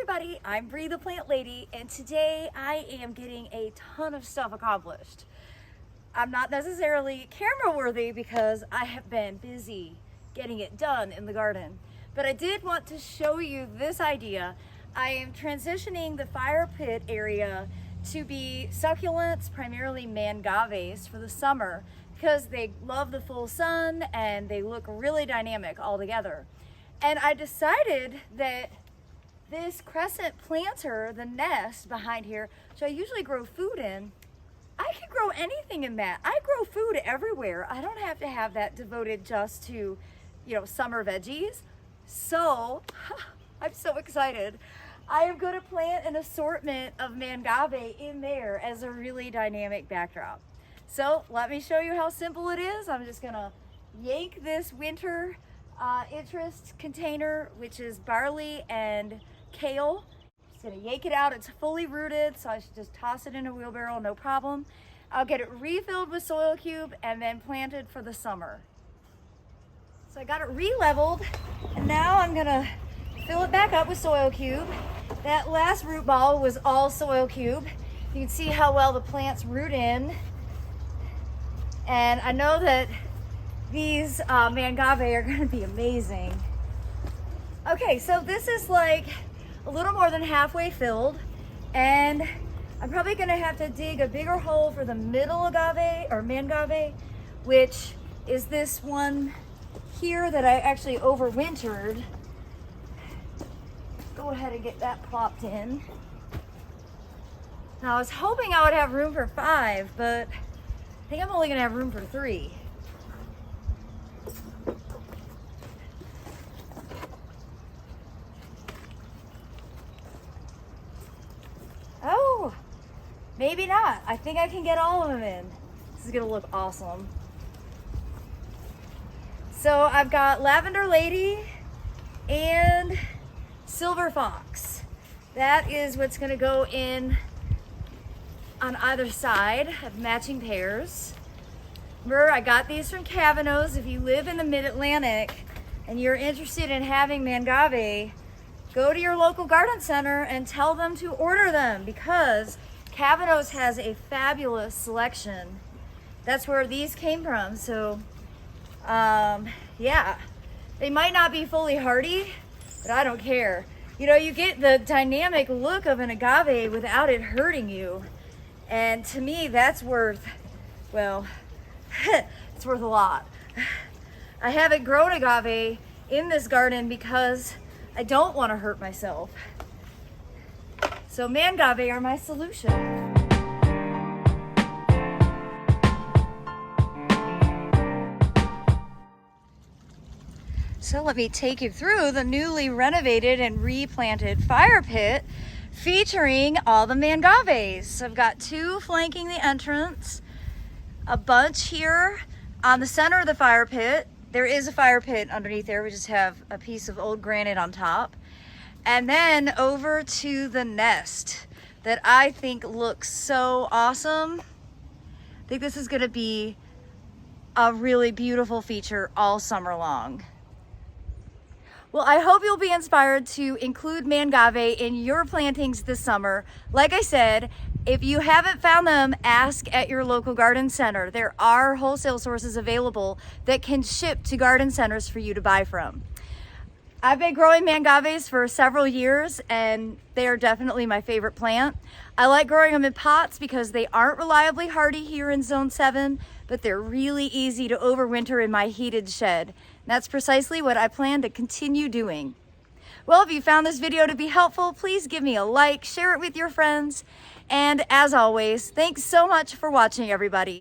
everybody, I'm Bree the Plant Lady, and today I am getting a ton of stuff accomplished. I'm not necessarily camera worthy because I have been busy getting it done in the garden, but I did want to show you this idea. I am transitioning the fire pit area to be succulents, primarily mangaves, for the summer because they love the full sun and they look really dynamic all together. And I decided that this crescent planter, the nest behind here, which I usually grow food in, I can grow anything in that. I grow food everywhere. I don't have to have that devoted just to, summer veggies. So I'm so excited. I am going to plant an assortment of mangave in there as a really dynamic backdrop. So let me show you how simple it is. I'm just gonna yank this winter interest container, which is barley and kale. Just gonna yank it out. It's fully rooted, so I should just toss it in a wheelbarrow, no problem. I'll get it refilled with soil cube and then planted for the summer. So I got it re-leveled, and now I'm gonna fill it back up with soil cube. That last root ball was all soil cube. You can see how well the plants root in. And I know that these mangave are gonna be amazing. Okay, so this is like a little more than halfway filled, and I'm probably gonna have to dig a bigger hole for the middle agave or mangave, which is this one here that I actually overwintered. Go ahead and get that plopped in. Now I was hoping I would have room for 5, but I think I'm only gonna have room for 3. Oh, maybe not. I think I can get all of them in. This is gonna look awesome. So I've got Lavender Lady and Silver Fox. That is what's gonna go in on either side of matching pairs. Remember, I got these from Cavano's. If you live in the Mid-Atlantic and you're interested in having mangave, go to your local garden center and tell them to order them, because Cavano's has a fabulous selection. That's where these came from. So yeah, they might not be fully hardy, but I don't care. You get the dynamic look of an agave without it hurting you. And to me, that's worth, well, it's worth a lot. I haven't grown agave in this garden because I don't want to hurt myself. So mangave are my solution. So let me take you through the newly renovated and replanted fire pit featuring all the mangaves. So I've got 2 flanking the entrance, a bunch here on the center of the fire pit. There is a fire pit underneath there. We just have a piece of old granite on top. And then over to the nest that I think looks so awesome. I think this is gonna be a really beautiful feature all summer long. Well, I hope you'll be inspired to include mangave in your plantings this summer. Like I said, if you haven't found them, ask at your local garden center. There are wholesale sources available that can ship to garden centers for you to buy from. I've been growing mangaves for several years, and they are definitely my favorite plant. I like growing them in pots because they aren't reliably hardy here in Zone 7, but they're really easy to overwinter in my heated shed. And that's precisely what I plan to continue doing. Well, if you found this video to be helpful, please give me a like, share it with your friends, and as always, thanks so much for watching, everybody.